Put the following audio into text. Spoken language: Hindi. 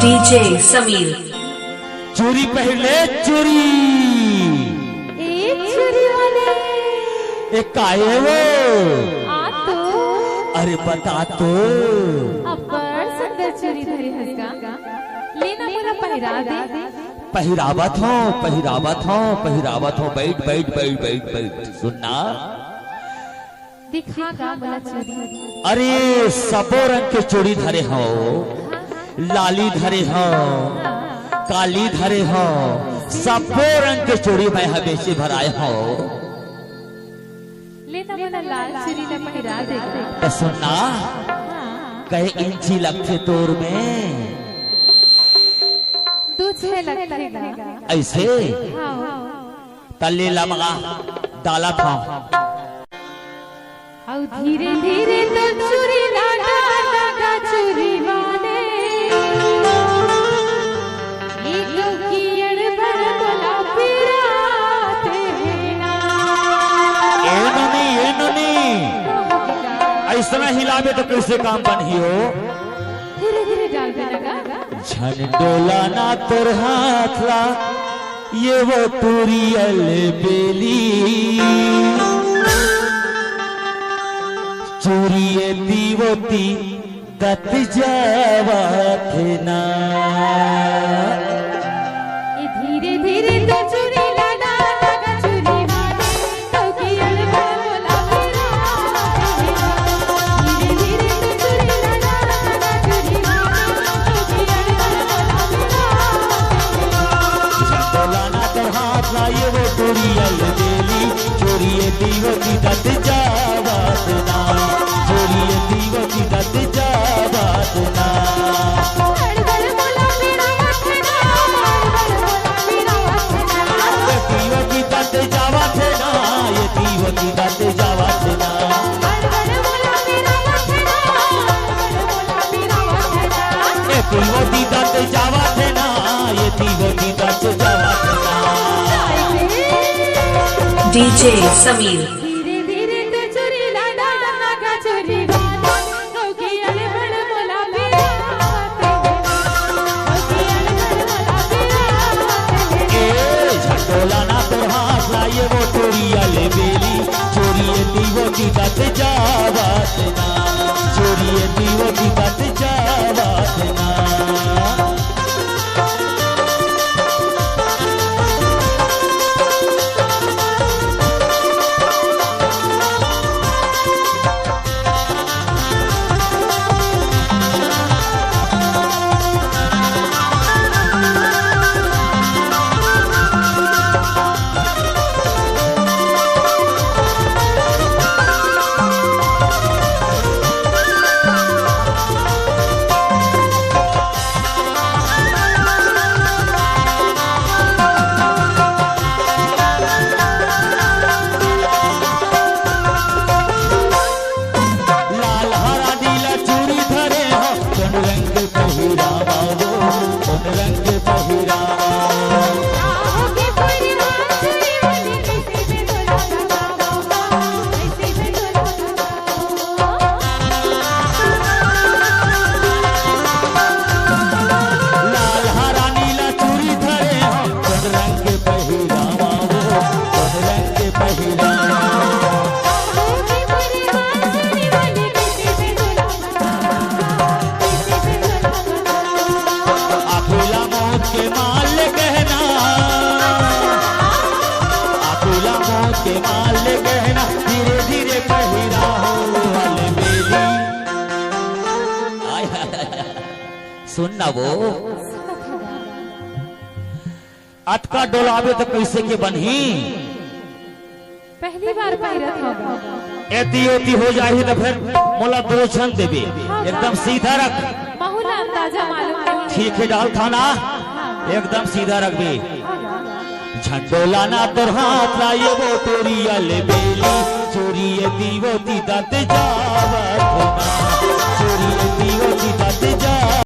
डीजे समीर। चोरी पहले चोरी चोरी वाले एक काहे वो आ तो अरे बता तो अब्बर सुंदर चोरी धरे हंसका लेना मेरा पहिरावत हो बैठ बैठ बैठ बैठ बैठ सुनना दिखा का बोला चोरी अरे सबो रंग के चोरी धरे हो लाली धरे हो काली धरे हो सबो रंग के चोरी मैं हमेशा भराए हो लेना मेरा लाल चोरी ला पहिरा दे तो सुनना कहे इंची लगते तोर में तू छे लगेगा ऐसे तल्ले लमगा डाला था और धीरे धीरे तो चोरी लगा चोरी वाले एक की अड़बड़ बोला पिराते ना ए ननी ऐसा हिलावे तो कैसे काम बनी हो धीरे धीरे डाल देगा झन डोला ना तोर हाथ ला ये वो तुरियल बेली चोरिए दीवती तत जावत ना धीरे धीरे तो चोरी लगा चोरी वाले तो की अड़बड़ बोला धीरे धीरे तो चोरी लगा चोरी वाले तो की अड़बड़ बोला डोला ना तोर हाथ ला ये वो तुरियल बेली चोरिए दीवती तत जावत ना चोरिए दीवती तत जावत ना अड़बड़ बोला मेरा वचना दीवती तत जावत ना ये दीवती तत जावत ना अड़बड़ बोला मेरा वचना ये दीवती तत जावत ना ये दीवती तत जावत ना डीजे समीर। धीरे धीरे तो चोरी लगा चोरी वाला तो की अड़बड़ बोला झटोला ना तोर हाथ ला ये वो चोरियल बेली चोरिए दीवती तत जावत ना चोरिए दीवती तत जावत ना लाल हरा नीला चूड़ी धरे हो कौन रंग पहिरावा हो कौन रंग पहिरावा के परिवार चोरी वाली कैसे में बोला कैसे में लाल हरा नीला चूड़ी धरे हो कौन रंग पहिरावा हो कौन रंग पहिरावा के परिवार चोरी वाली कैसे में बोला अकेला मौत के माल गहना अकेला मौत के माल गहना धीरे धीरे पहिरा हो वाले मेरी आय हाय हाय हाय। सुन ना वो अटका डोलावे तो कैसे के बनी पहली बार पहिरत होगा एती ओती हो जाही तो फिर मोला दोषण देवे एकदम सीधा रख बहुला अंदाजा मालूम नहीं ठीक है डाल थाना एकदम सीधा रख भी झंडोला ना तोर हाथ ला ये वो तोरियल बेली चोरिए दीवती तत जावत ना चोरिए दीवती तत जावत